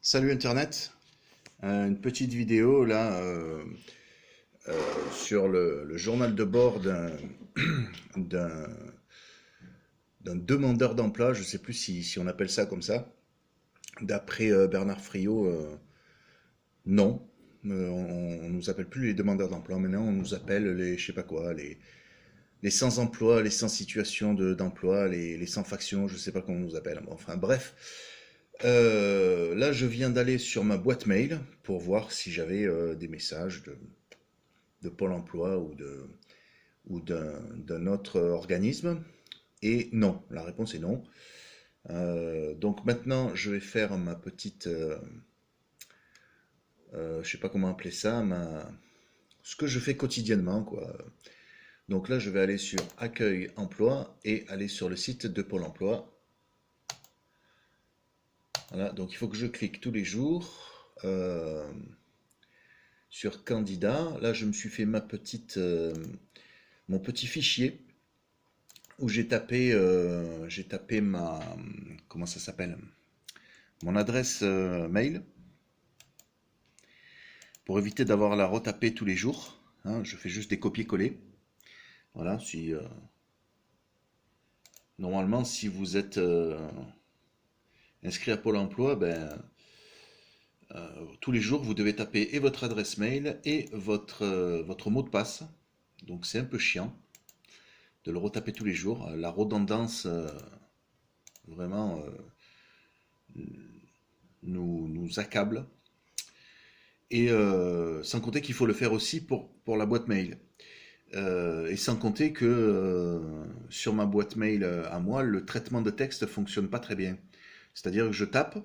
Salut Internet. Une petite vidéo là sur le journal de bord d'un d'un demandeur d'emploi. Je ne sais plus si on appelle ça comme ça. D'après Bernard Friot, non. On nous appelle plus les demandeurs d'emploi. Maintenant, on nous appelle les je sais pas quoi, les sans emploi, les sans situation d'emploi, les sans faction. Je sais pas comment on nous appelle. Bon, enfin bref. Là, je viens d'aller sur ma boîte mail pour voir si j'avais des messages de Pôle emploi ou d'un autre organisme. Et non, la réponse est non. Donc maintenant, je vais faire ma petite, je sais pas comment appeler ça, ce que je fais quotidiennement, quoi. Donc là, je vais aller sur Accueil emploi et aller sur le site de Pôle emploi. Voilà, donc il faut que je clique tous les jours sur candidat. Là, je me suis fait mon petit fichier où j'ai tapé comment ça s'appelle? Mon adresse mail pour éviter d'avoir à la retaper tous les jours. Hein, je fais juste des copier-coller. Voilà, normalement, si vous êtes inscrit à Pôle emploi, tous les jours, vous devez taper et votre adresse mail et votre mot de passe. Donc c'est un peu chiant de le retaper tous les jours. La redondance, vraiment, nous accable. Et sans compter qu'il faut le faire aussi pour la boîte mail. Et sans compter que sur ma boîte mail à moi, le traitement de texte fonctionne pas très bien. C'est-à-dire que je tape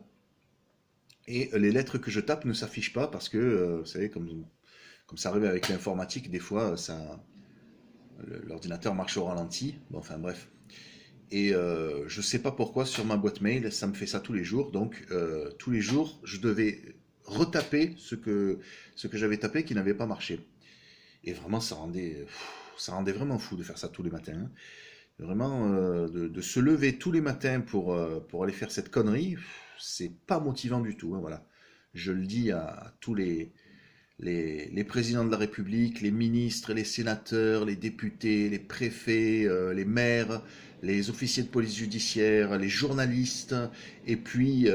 et les lettres que je tape ne s'affichent pas parce que, vous savez, comme ça arrive avec l'informatique, des fois, l'ordinateur marche au ralenti. Bon, enfin bref. Et je sais pas pourquoi sur ma boîte mail, ça me fait ça tous les jours. Donc tous les jours, je devais retaper ce que j'avais tapé qui n'avait pas marché. Et vraiment, ça rendait vraiment fou de faire ça tous les matins, hein. Vraiment, de se lever tous les matins pour aller faire cette connerie, c'est pas motivant du tout, hein, voilà. Je le dis à tous les présidents de la République, les ministres, les sénateurs, les députés, les préfets, les maires, les officiers de police judiciaire, les journalistes, et puis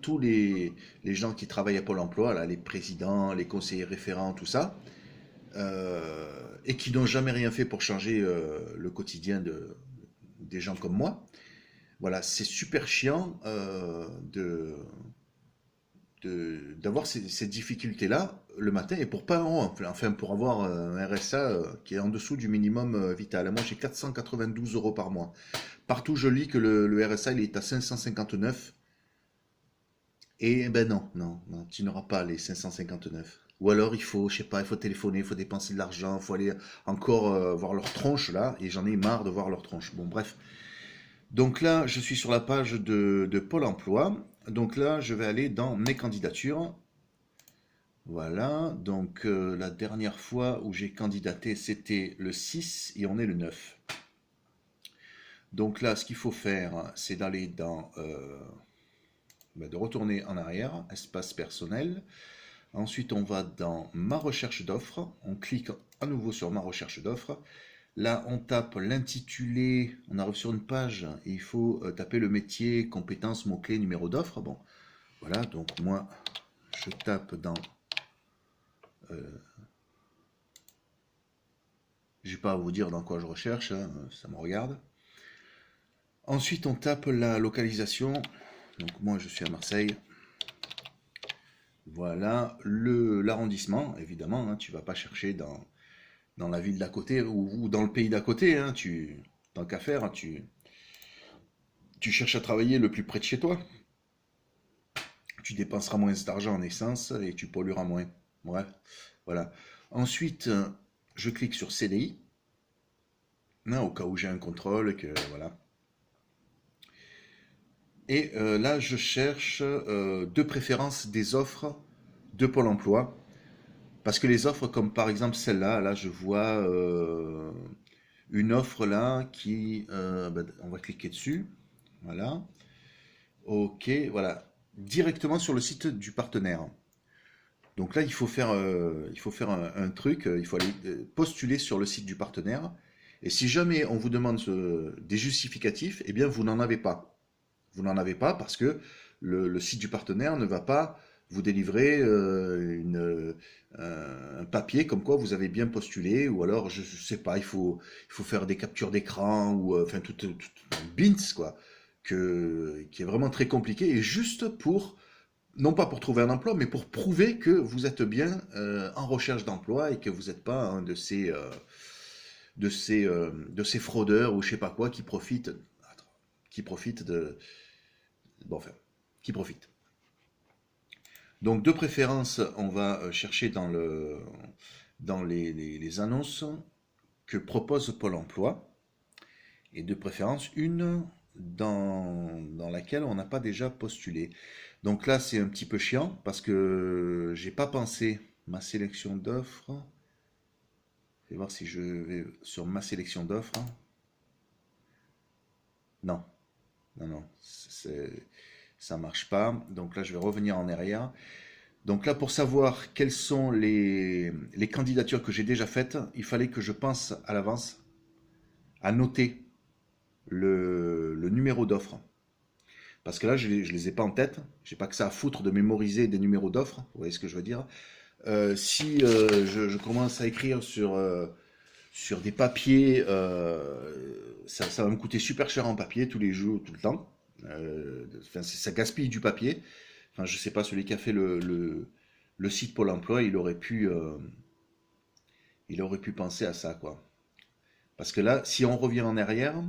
tous les gens qui travaillent à Pôle emploi, là, les présidents, les conseillers référents, tout ça, et qui n'ont jamais rien fait pour changer le quotidien des gens comme moi. Voilà, c'est super chiant d'avoir ces difficultés-là le matin et pour pas un rond, enfin pour avoir un RSA qui est en dessous du minimum vital. Moi j'ai 492 euros par mois. Partout je lis que le RSA il est à 559 et ben non, non, non, tu n'auras pas les 559. Ou alors il faut, je sais pas, il faut téléphoner, il faut dépenser de l'argent, il faut aller encore voir leur tronche là, et j'en ai marre de voir leur tronche. Bon bref. Donc là, je suis sur la page de Pôle emploi. Donc là, je vais aller dans mes candidatures. Voilà, donc la dernière fois où j'ai candidaté, c'était le 6 et on est le 9. Donc là, ce qu'il faut faire, c'est d'aller de retourner en arrière, espace personnel. Ensuite, on va dans ma recherche d'offres. On clique à nouveau sur ma recherche d'offres. Là, on tape l'intitulé, on arrive sur une page et il faut taper le métier, compétences, mots-clés, numéro d'offre. Bon, voilà, donc moi, je tape dans... je n'ai pas à vous dire dans quoi je recherche, hein, ça me regarde. Ensuite, on tape la localisation. Donc moi, je suis à Marseille. Voilà, l'arrondissement, évidemment, hein, tu ne vas pas chercher dans la ville d'à côté ou dans le pays d'à côté, hein, tant qu'à faire, hein, tu cherches à travailler le plus près de chez toi. Tu dépenseras moins d'argent en essence et tu pollueras moins. Ouais, voilà. Ensuite, je clique sur CDI, hein, au cas où j'ai un contrôle, que voilà. Et là, je cherche de préférence des offres de Pôle emploi. Parce que les offres, comme par exemple celle-là, là, je vois une offre là qui... on va cliquer dessus. Voilà. Ok, voilà. directement sur le site du partenaire. Donc là, il faut faire un truc, il faut aller postuler sur le site du partenaire. Et si jamais on vous demande des justificatifs, eh bien, vous n'en avez pas. Vous n'en avez pas parce que le site du partenaire ne va pas vous délivrer un papier comme quoi vous avez bien postulé, ou alors, je ne sais pas, il faut faire des captures d'écran, ou enfin, tout un bins, quoi, qui est vraiment très compliqué, et juste pour non pas pour trouver un emploi, mais pour prouver que vous êtes bien en recherche d'emploi et que vous n'êtes pas un de ces fraudeurs ou je sais pas quoi qui profitent de bon enfin qui profitent. Donc de préférence, on va chercher dans les annonces que propose Pôle Emploi, et de préférence une dans laquelle on n'a pas déjà postulé. Donc là, c'est un petit peu chiant parce que j'ai pas pensé ma sélection d'offres. Je vais voir si je vais sur ma sélection d'offres. Non, non, non, ça marche pas. Donc là, je vais revenir en arrière. Donc là, pour savoir quelles sont les candidatures que j'ai déjà faites, il fallait que je pense à l'avance à noter le numéro d'offre. Parce que là, je ne les ai pas en tête. J'ai pas que ça à foutre de mémoriser des numéros d'offres. Vous voyez ce que je veux dire? Si je commence à écrire sur des papiers, ça va me coûter super cher en papier tous les jours, tout le temps. Enfin, ça gaspille du papier. Enfin, je sais pas, celui qui a fait le site Pôle Emploi, il aurait pu penser à ça, quoi. Parce que là, si on revient en arrière,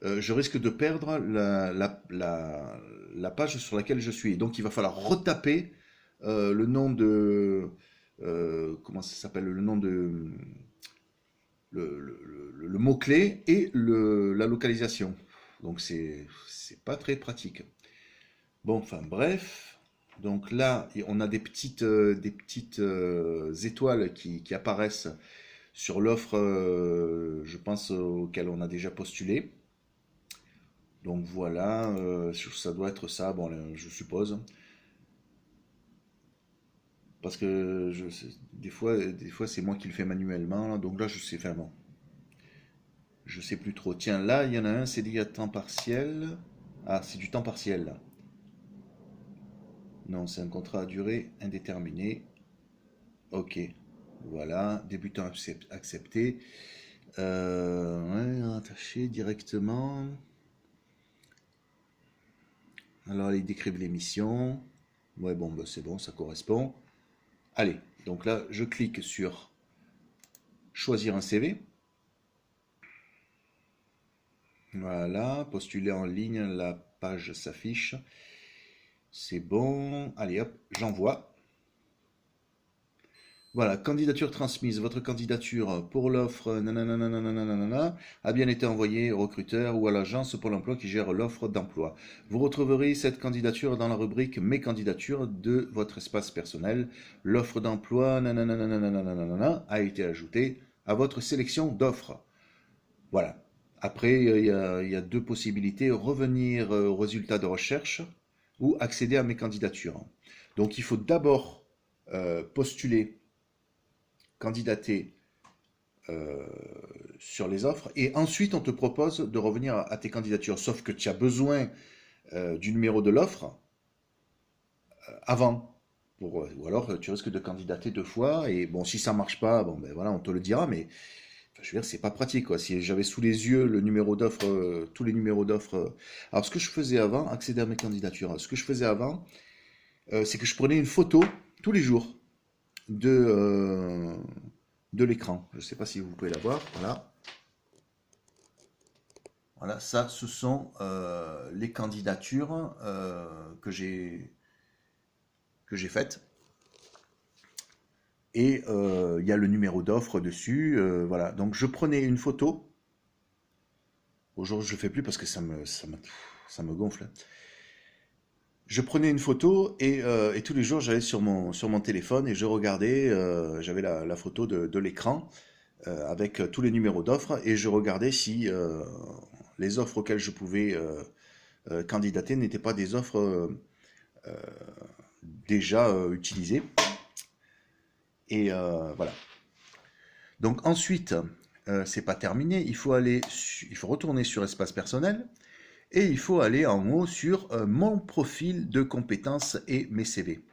je risque de perdre la page sur laquelle je suis. Donc il va falloir retaper le nom de... comment ça s'appelle? Le nom de... Le mot-clé et la localisation. Donc c'est pas très pratique. Bon, enfin bref. Donc là, on a des petites étoiles qui apparaissent sur l'offre, je pense, auquel on a déjà postulé. Donc voilà, ça doit être ça, bon, je suppose. Parce que des fois c'est moi qui le fais manuellement, donc là je sais, enfin bon, je sais plus trop. Tiens, là il y en a un, c'est dit à temps partiel. Ah, c'est du temps partiel là. Non, c'est un contrat à durée indéterminée. Ok, voilà, débutant accepté. Ouais, attaché directement. Alors, ils décrivent l'émission. Ouais, bon, bah, c'est bon, ça correspond. Allez, donc là, je clique sur choisir un CV. Voilà, postuler en ligne, la page s'affiche. C'est bon. Allez, hop, j'envoie. Voilà, candidature transmise. Votre candidature pour l'offre nanana a bien été envoyée au recruteur ou à l'agence pour l'emploi qui gère l'offre d'emploi. Vous retrouverez cette candidature dans la rubrique Mes candidatures de votre espace personnel. L'offre d'emploi nanana a été ajoutée à votre sélection d'offres. Voilà. Après, il y a deux possibilités, revenir aux résultats de recherche ou accéder à mes candidatures. Donc il faut d'abord postuler, candidater euh, sur les offres, et ensuite on te propose de revenir à tes candidatures. Sauf que tu as besoin du numéro de l'offre avant. Ou alors tu risques de candidater deux fois, et bon, si ça marche pas, bon, ben voilà, on te le dira, mais enfin, je veux dire, c'est pas pratique, quoi. Si j'avais sous les yeux le numéro d'offre, tous les numéros d'offre. Alors, ce que je faisais avant, accéder à mes candidatures, ce que je faisais avant, c'est que je prenais une photo tous les jours de, euh, de l'écran. Je ne sais pas si vous pouvez la voir. Voilà. Voilà, ça, ce sont les candidatures que j'ai faites. Et il y a le numéro d'offre dessus. Voilà. Donc, je prenais une photo. Aujourd'hui, je ne le fais plus parce que ça me gonfle. Je prenais une photo, et tous les jours, j'allais sur mon téléphone et je regardais. J'avais la photo de l'écran avec tous les numéros d'offres, et je regardais si les offres auxquelles je pouvais candidater n'étaient pas des offres déjà utilisés. Et voilà. Donc ensuite, c'est pas terminé. Il faut retourner sur espace personnel et il faut aller en haut sur mon profil de compétences et mes CV.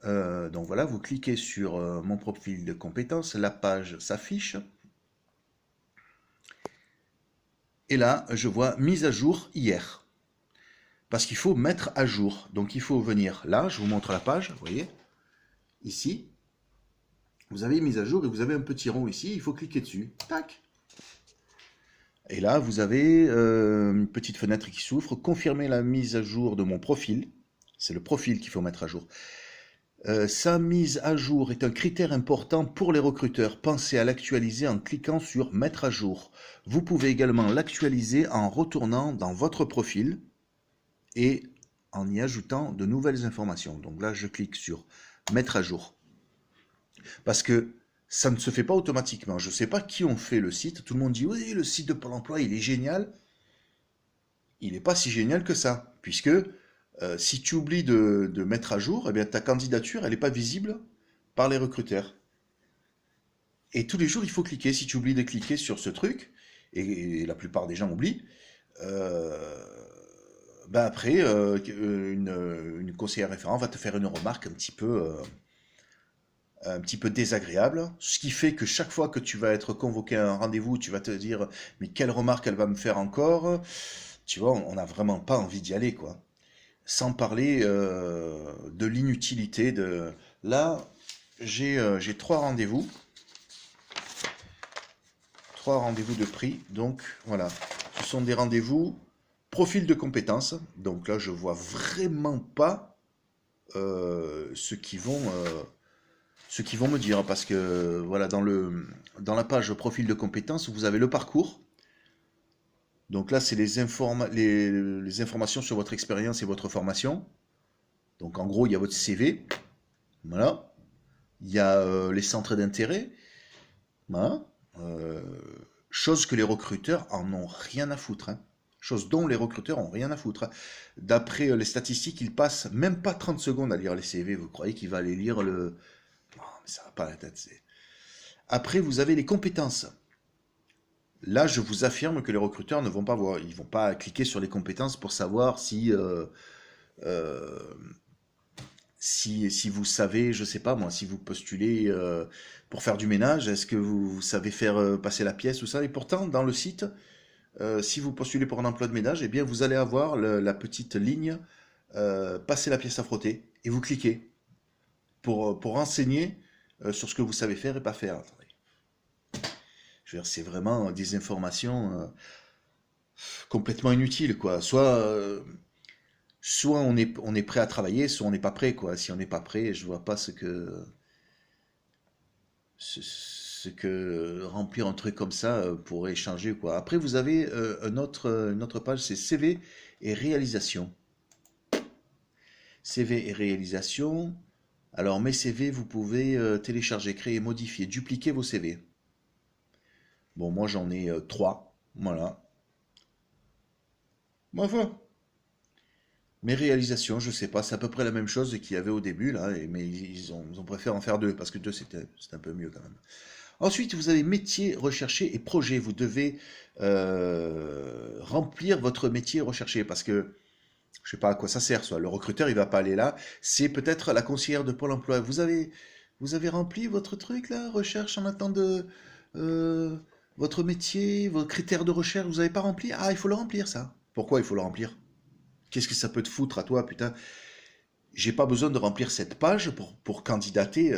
Donc voilà, vous cliquez sur mon profil de compétences, la page s'affiche. Et là, je vois mise à jour hier. Parce qu'il faut mettre à jour. Donc il faut venir là, je vous montre la page, vous voyez, ici. Vous avez mise à jour et vous avez un petit rond ici, il faut cliquer dessus. Tac. Et là, vous avez une petite fenêtre qui s'ouvre. Confirmer la mise à jour de mon profil. C'est le profil qu'il faut mettre à jour. Sa mise à jour est un critère important pour les recruteurs. Pensez à l'actualiser en cliquant sur mettre à jour. Vous pouvez également l'actualiser en retournant dans votre profil et en y ajoutant de nouvelles informations. Donc là, je clique sur mettre à jour. Parce que ça ne se fait pas automatiquement. Je ne sais pas qui ont fait le site. Tout le monde dit oui, le site de Pôle emploi, il est génial. Il n'est pas si génial que ça, puisque si tu oublies de mettre à jour, eh bien, ta candidature, elle n'est pas visible par les recruteurs. Et tous les jours, il faut cliquer. Si tu oublies de cliquer sur ce truc, et la plupart des gens oublient, ben après, une conseillère référent va te faire une remarque un petit peu désagréable, ce qui fait que chaque fois que tu vas être convoqué à un rendez-vous, tu vas te dire, mais quelle remarque elle va me faire encore? Tu vois, on n'a vraiment pas envie d'y aller, quoi. Sans parler de l'inutilité de... Là, j'ai 3 rendez-vous de pris, donc voilà. Ce sont des rendez-vous profil de compétences, donc là, je vois vraiment pas ce qu'ils vont me dire, parce que voilà, dans la page profil de compétences, vous avez le parcours. Donc là, c'est les informations sur votre expérience et votre formation. Donc en gros, il y a votre CV. Voilà. Il y a les centres d'intérêt. Voilà. Chose que les recruteurs en ont rien à foutre. Hein. Chose dont les recruteurs ont rien à foutre. Hein. D'après les statistiques, ils passent même pas 30 secondes à lire les CV. Vous croyez qu'il va aller lire le... Non, mais ça va pas la tête. Après, vous avez les compétences. Là, je vous affirme que les recruteurs ne vont pas voir, ils vont pas cliquer sur les compétences pour savoir euh, si vous savez, je sais pas moi, si vous postulez pour faire du ménage, est-ce que vous savez faire passer la pièce ou ça? Et pourtant, dans le site, si vous postulez pour un emploi de ménage, eh bien, vous allez avoir la petite ligne passer la pièce à frotter et vous cliquez pour renseigner sur ce que vous savez faire et pas faire. Attendez. Je veux dire, c'est vraiment des informations complètement inutiles, quoi. Soit on est prêt à travailler, soit on n'est pas prêt, quoi. Si on n'est pas prêt, je vois pas ce que remplir un truc comme ça pourrait changer, quoi. Après, vous avez une autre page, c'est CV et réalisation. CV et réalisation. Alors, mes CV, vous pouvez télécharger, créer, modifier, dupliquer vos CV. Bon, moi j'en ai 3, voilà. Moi, voilà. Mes réalisations, je sais pas, c'est à peu près la même chose qu'il y avait au début, là, mais ils ont préféré en faire 2, parce que 2 c'était un peu mieux quand même. Ensuite, vous avez métier recherché et projet. Vous devez remplir votre métier recherché, parce que je sais pas à quoi ça sert, soit le recruteur il va pas aller là, c'est peut-être la conseillère de Pôle emploi. Vous avez rempli votre truc là, recherche en attente de euh, votre métier, vos critères de recherche, vous avez pas rempli? Ah, il faut le remplir ça. Pourquoi il faut le remplir? Qu'est-ce que ça peut te foutre à toi, putain? J'ai pas besoin de remplir cette page pour candidater,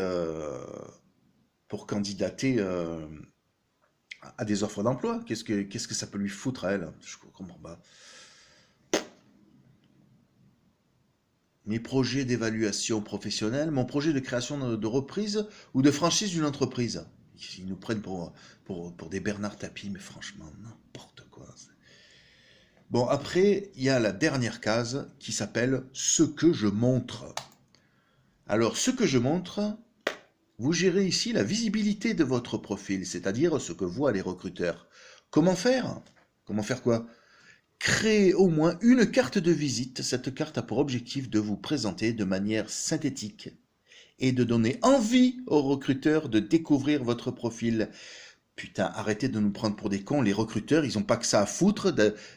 à des offres d'emploi. Qu'est-ce que ça peut lui foutre à elle? Je comprends pas. Mes projets d'évaluation professionnelle, mon projet de création de reprise ou de franchise d'une entreprise. Ils nous prennent pour des Bernard Tapie, mais franchement, n'importe quoi. Bon, après, il y a la dernière case qui s'appelle ce que je montre. Alors, ce que je montre, vous gérez ici la visibilité de votre profil, c'est-à-dire ce que voient les recruteurs. Comment faire? Comment faire quoi? Créez au moins une carte de visite. Cette carte a pour objectif de vous présenter de manière synthétique et de donner envie aux recruteurs de découvrir votre profil. Putain, arrêtez de nous prendre pour des cons. Les recruteurs, ils ont pas que ça à foutre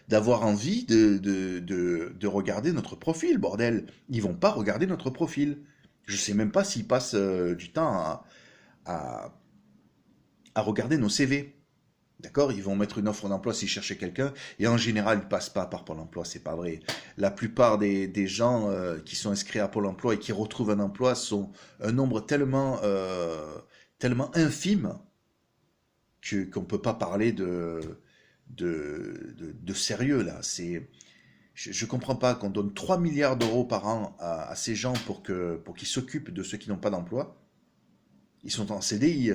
d'avoir envie de regarder notre profil, bordel. Ils vont pas regarder notre profil. Je sais même pas s'ils passent du temps à, à regarder nos CV. D'accord? Ils vont mettre une offre d'emploi s'ils cherchaient quelqu'un, et en général, ils passent pas par Pôle emploi, c'est pas vrai. La plupart des gens qui sont inscrits à Pôle emploi et qui retrouvent un emploi sont un nombre tellement infime qu'on ne peut pas parler de sérieux là. Je ne comprends pas qu'on donne 3 milliards d'euros par an à ces gens pour qu'ils s'occupent de ceux qui n'ont pas d'emploi. Ils sont en CDI.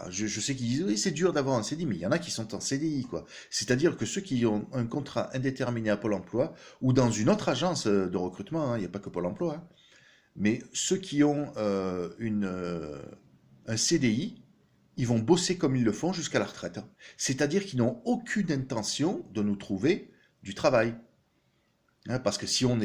Je sais qu'ils disent oui, c'est dur d'avoir un CDI, mais il y en a qui sont en CDI, quoi. C'est-à-dire que ceux qui ont un contrat indéterminé à Pôle emploi ou dans une autre agence de recrutement, hein, il n'y a pas que Pôle emploi, hein, mais ceux qui ont un CDI, ils vont bosser comme ils le font jusqu'à la retraite, hein. C'est-à-dire qu'ils n'ont aucune intention de nous trouver du travail. Hein, parce que si on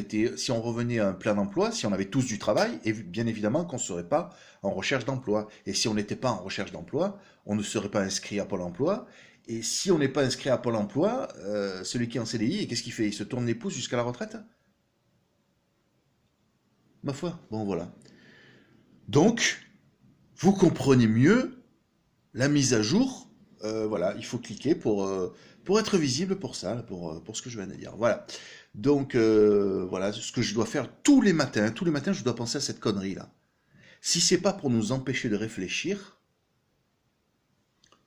revenait à un plein emploi, si on avait tous du travail, et bien évidemment qu'on ne serait pas en recherche d'emploi. Et si on n'était pas en recherche d'emploi, on ne serait pas inscrit à Pôle emploi. Et si on n'est pas inscrit à Pôle emploi, celui qui est en CDI, qu'est-ce qu'il fait? Il se tourne les pouces jusqu'à la retraite? Ma foi, bon voilà. Donc, vous comprenez mieux la mise à jour. Voilà, il faut cliquer pour être visible pour ça, pour ce que je viens de dire. Voilà. Donc, voilà ce que je dois faire tous les matins. Tous les matins, je dois penser à cette connerie-là. Si c'est pas pour nous empêcher de réfléchir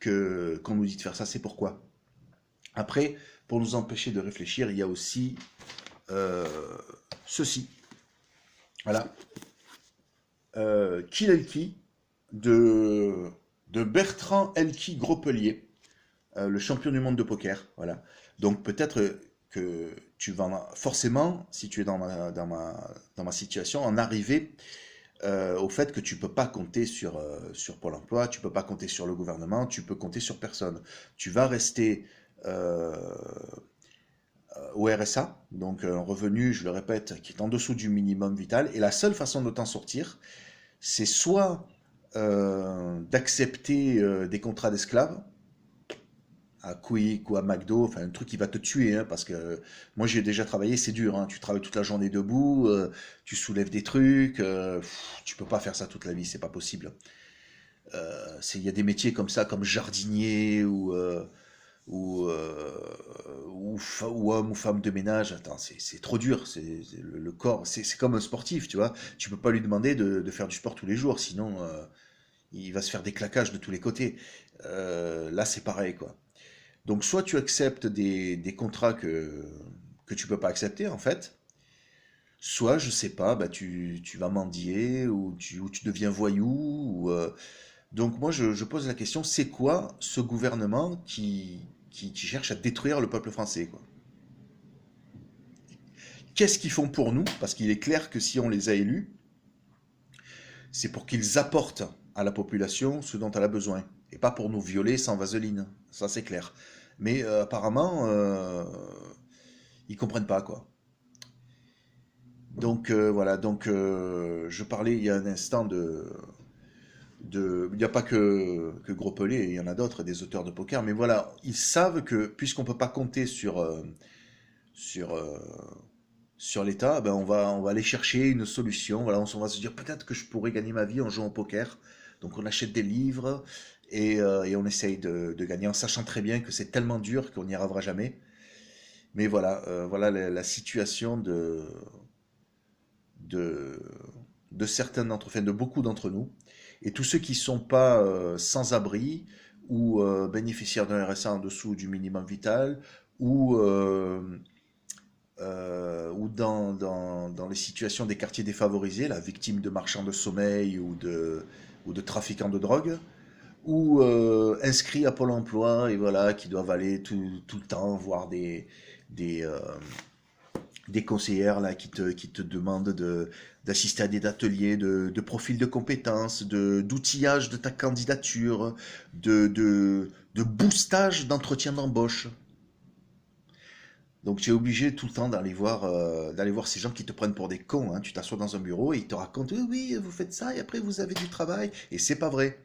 qu'on nous dit de faire ça, c'est pourquoi. Après, pour nous empêcher de réfléchir, il y a aussi euh, ceci. Voilà. Kill Elki de Bertrand Elki Gropelier, le champion du monde de poker. Voilà. Donc peut-être que tu vas forcément, si tu es dans ma situation, en arriver au fait que tu peux pas compter sur Pôle emploi, tu peux pas compter sur le gouvernement, tu peux compter sur personne. Tu vas rester euh, au RSA, donc un revenu, je le répète, qui est en dessous du minimum vital, et la seule façon de t'en sortir, c'est soit d'accepter des contrats d'esclaves, à Quick ou à McDo, enfin un truc qui va te tuer, hein, parce que moi j'ai déjà travaillé, c'est dur, hein, tu travailles toute la journée debout, tu soulèves des trucs, tu peux pas faire ça toute la vie, c'est pas possible. Il y a des métiers comme ça, comme jardinier ou homme ou femme de ménage. Attends, c'est trop dur, le corps, c'est comme un sportif, tu vois. Tu peux pas lui demander de faire du sport tous les jours, sinon il va se faire des claquages de tous les côtés. Là, c'est pareil, quoi. Donc, soit tu acceptes des contrats que tu peux pas accepter, en fait, soit, je sais pas, bah, tu vas mendier, ou tu deviens voyou, donc moi, je pose la question, c'est quoi ce gouvernement qui cherche à détruire le peuple français, quoi? Qu'est-ce qu'ils font pour nous? Parce qu'il est clair que si on les a élus, c'est pour qu'ils apportent à la population ce dont elle a besoin, et pas pour nous violer sans vaseline. Ça, c'est clair. Mais apparemment, ils comprennent pas, quoi. Donc voilà, donc je parlais il y a un instant il n'y a pas que Gros Pelé, il y en a d'autres, des auteurs de poker, mais voilà, ils savent que puisqu'on peut pas compter sur, sur l'État, ben on va aller chercher une solution. Voilà, on va se dire peut-être que je pourrais gagner ma vie en jouant au poker. Donc on achète des livres et on essaye de gagner en sachant très bien que c'est tellement dur qu'on n'y arrivera jamais. Mais voilà, voilà la situation de, de certains d'entre, enfin de beaucoup d'entre nous. Et tous ceux qui ne sont pas sans abri ou bénéficiaires d'un RSA en dessous du minimum vital ou dans les situations des quartiers défavorisés, la victime de marchands de sommeil ou de trafiquants de drogue, ou inscrits à Pôle emploi et voilà, qui doivent aller tout le temps voir des, euh, des conseillères là, qui te demandent d'assister à des ateliers de profil de compétences, d'outillage de ta candidature, de boostage d'entretien d'embauche. Donc tu es obligé tout le temps d'aller voir ces gens qui te prennent pour des cons, hein. Tu t'assois dans un bureau et ils te racontent, oui, oui, vous faites ça et après vous avez du travail. Et c'est pas vrai.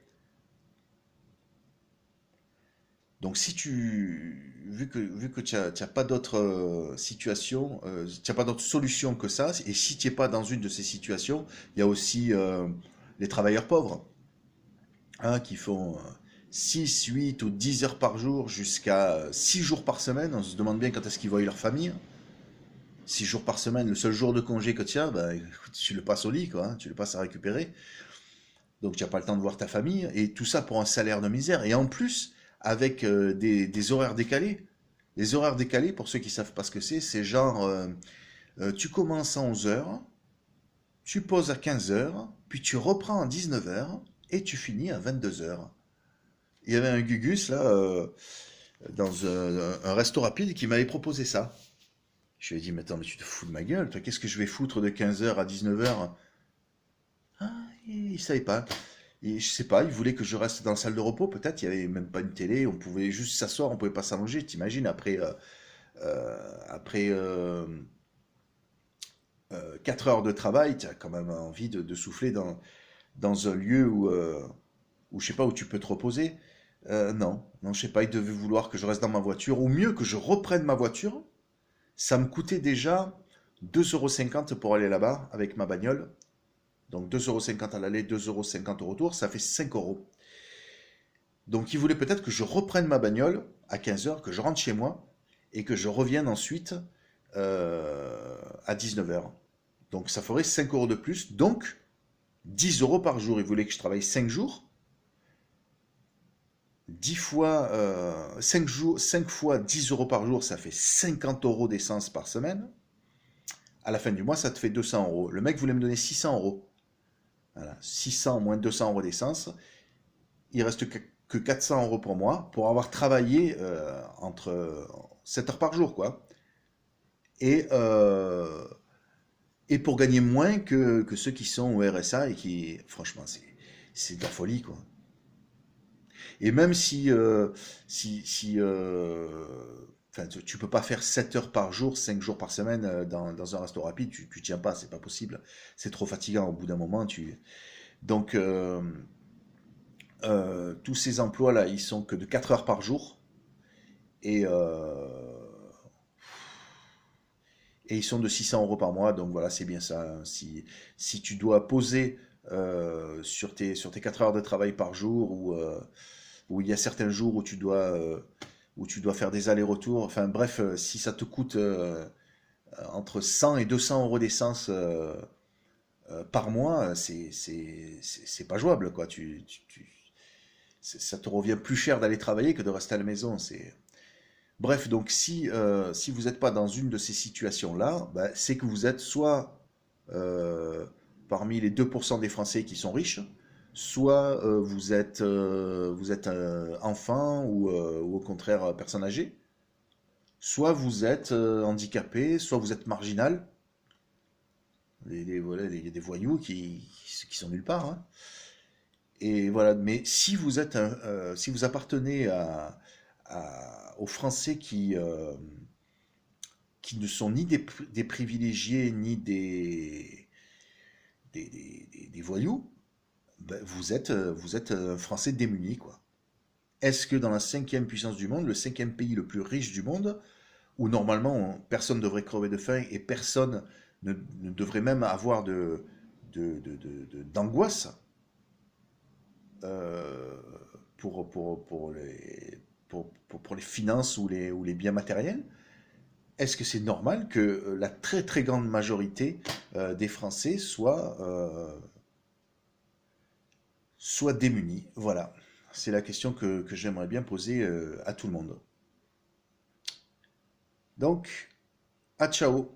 Donc si vu que tu n'as pas d'autre situation, tu n'as pas d'autre solution que ça, et si tu n'es pas dans une de ces situations, il y a aussi les travailleurs pauvres, hein, qui font 6, 8 ou 10 heures par jour jusqu'à 6 jours par semaine. On se demande bien quand est-ce qu'ils voient leur famille. 6 jours par semaine, le seul jour de congé que tu as, ben, écoute, tu le passes au lit, quoi, hein, tu le passes à récupérer. Donc tu n'as pas le temps de voir ta famille, et tout ça pour un salaire de misère. Et en plus, avec des horaires décalés. Les horaires décalés, pour ceux qui savent pas ce que c'est genre, tu commences à 11 heures, tu poses à 15 heures, puis tu reprends à 19 heures, et tu finis à 22 heures. Il y avait un Gugus, là, dans un resto rapide, qui m'avait proposé ça. Je lui ai dit, mais attends, mais tu te fous de ma gueule, toi, qu'est-ce que je vais foutre de 15 heures à 19 heures? Ah, il savait pas. Et je sais pas, il voulait que je reste dans la salle de repos, peut-être, il y avait même pas une télé, on pouvait juste s'asseoir, on pouvait pas s'allonger. T'imagines, après 4 heures de travail, tu as quand même envie de souffler dans un lieu où, je sais pas, où tu peux te reposer. Non, non, je sais pas, il devait vouloir que je reste dans ma voiture, ou mieux que je reprenne ma voiture. Ça me coûtait déjà 2,50 € pour aller là-bas avec ma bagnole. Donc 2,50 € à l'aller, 2,50 € au retour, ça fait 5 euros. Donc il voulait peut-être que je reprenne ma bagnole à 15 heures, que je rentre chez moi et que je revienne ensuite à 19 heures. Donc ça ferait 5 euros de plus, donc 10 euros par jour. Il voulait que je travaille 5 jours. 10 fois, 5 jours, 5 fois 10 euros par jour, ça fait 50 euros d'essence par semaine. À la fin du mois, ça te fait 200 euros. Le mec voulait me donner 600 euros. Voilà, 600 moins 200 euros d'essence. Il reste que 400 euros pour moi pour avoir travaillé entre 7 heures par jour, quoi. Et, euh, et pour gagner moins que ceux qui sont au RSA et qui, franchement, c'est de la folie, quoi. Et même si enfin, tu peux pas faire 7 heures par jour, 5 jours par semaine dans un resto rapide, tu tiens pas, c'est pas possible. C'est trop fatigant au bout d'un moment. Donc, tous ces emplois-là, ils sont que de 4 heures par jour et, et ils sont de 600 euros par mois. Donc voilà, c'est bien ça, hein. Si tu dois poser sur tes 4 heures de travail par jour, ou il y a certains jours où tu dois faire des allers-retours, enfin bref, si ça te coûte entre 100 et 200 euros d'essence par mois, c'est pas jouable, quoi. Ça te revient plus cher d'aller travailler que de rester à la maison. Bref, donc si vous n'êtes pas dans une de ces situations-là, bah, c'est que vous êtes soit euh, parmi les 2% des Français qui sont riches, soit vous êtes enfant ou au contraire personne âgée, soit vous êtes handicapé, soit vous êtes marginal. Voilà, il y a des voyous qui sont nulle part, hein. Et voilà, mais si vous êtes si vous appartenez aux Français qui ne sont ni des privilégiés ni des voyous, ben, vous êtes un Français démuni, quoi. Est-ce que dans la cinquième puissance du monde, le cinquième pays le plus riche du monde, où normalement personne ne devrait crever de faim et personne ne devrait même avoir d'angoisse euh, pour les finances ou les biens matériels, est-ce que c'est normal que la très très grande majorité des Français soient démunis? Voilà, c'est la question que j'aimerais bien poser à tout le monde. Donc, à ciao!